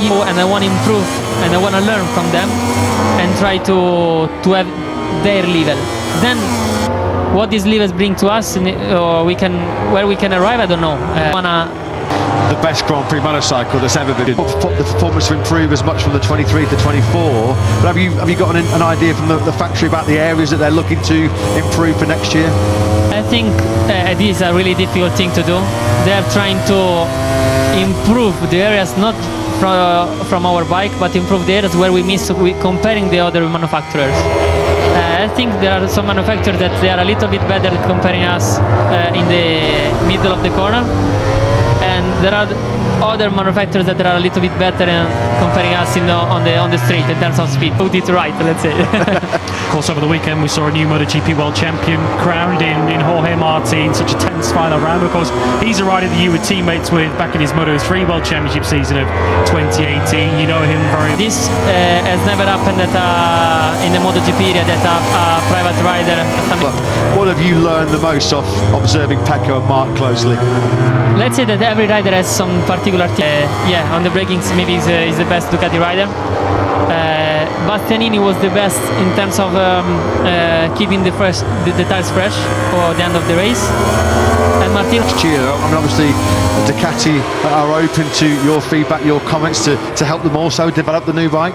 and I want to improve and I want to learn from them and try to have their level. Then what these levels bring to us, or where we can arrive, I don't know. The best Grand Prix motorcycle that's ever been. The performance to improve as much from the 23 to 24. But have you got an idea from the factory about the areas that they're looking to improve for next year? I think this is a really difficult thing to do. They are trying to improve the areas not from our bike, but improve the areas where we miss comparing the other manufacturers. I think there are some manufacturers that they are a little bit better comparing us in the middle of the corner. And there are other manufacturers that are a little bit better in comparing us on the street in terms of speed. Put it right, let's say. Of course, over the weekend we saw a new MotoGP World Champion crowned in Jorge Martin. Such a tense final round. Of course, he's a rider that you were teammates with back in his Moto3 World Championship season of 2018. You know him very well. This has never happened in the MotoGP area that a private rider. What have you learned the most off observing Pecco and Marc closely? Let's say that every rider has some particular on the braking maybe is the best Ducati rider. Bastianini was the best in terms of keeping the tires fresh for the end of the race. And Martin. I mean, obviously Ducati are open to your feedback, your comments to help them also develop the new bike.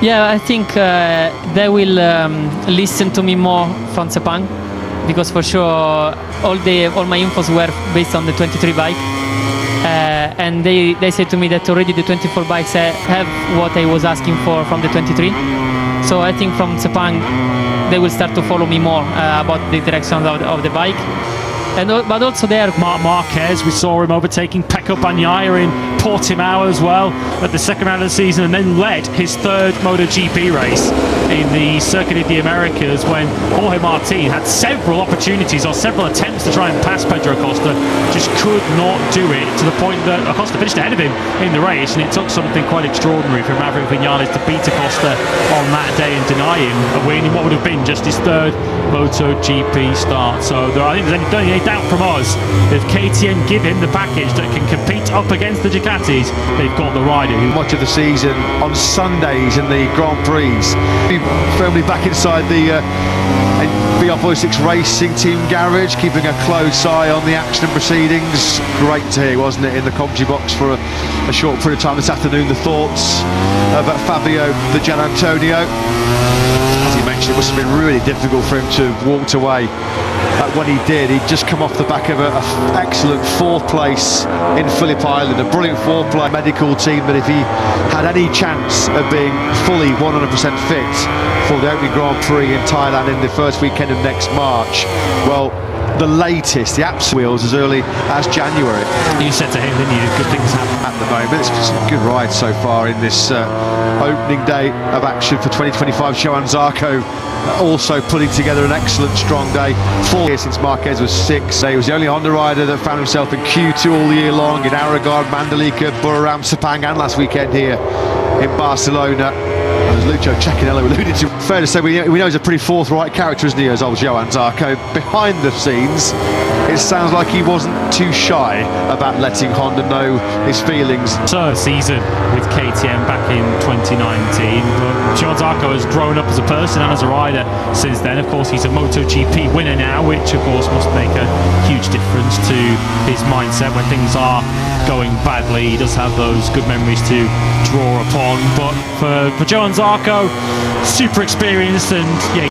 Yeah, I think they will listen to me more from Sepang, because for sure all my infos were based on the 23 bike. And they said to me that already the 24 bikes have what I was asking for from the 23. So I think from Sepang they will start to follow me more about the direction of the bike. But also there, Marquez, we saw him overtaking Pecco Bagnaia in Portimao as well at the second round of the season, and then led his third MotoGP race in the Circuit of the Americas when Jorge Martin had several opportunities or several attempts to try and pass Pedro Acosta, just could not do it, to the point that Acosta finished ahead of him in the race, and it took something quite extraordinary for Maverick Vinales to beat Acosta on that day and deny him a win in what would have been just his third MotoGP start. So I think there's any doubt from us, if KTM give him the package that can compete up against the Ducatis, they've got the rider. Much of the season on Sundays in the Grand Prix, firmly back inside the VR46 Racing Team garage, keeping a close eye on the action and proceedings. Great to hear, wasn't it, in the commentary box for a short period of time this afternoon, the thoughts about Fabio Di Giannantonio. As he mentioned, it must have been really difficult for him to have walked away. When he did, he'd just come off the back of an excellent fourth place in Phillip Island, a brilliant four-place medical team that if he had any chance of being fully 100% fit for the opening Grand Prix in Thailand in the first weekend of next March, well, the latest, the apps wheels as early as January. You said to him, didn't you, good things happen at the moment. It's been some good rides so far in this opening day of action for 2025. Johann Zarco also putting together an excellent strong day. 4 years since Marquez was 6. He was the only Honda rider that found himself in Q2 all year long in Aragon, Mandalika, Buriram, Sepang, and last weekend here in Barcelona. As Lucio Cecchinello alluded to, fair to say we know he's a pretty forthright character, isn't he, as old Johann Zarco. Behind the scenes, it sounds like he wasn't too shy about letting Honda know his feelings. So season with KTM back in 2019, but Johann Zarco has grown up as a person and as a rider since then. Of course, he's a MotoGP winner now, which of course must make a huge difference to his mindset when things are going badly. He does have those good memories to draw upon, but for Johann Zarco, super experienced, and yeah.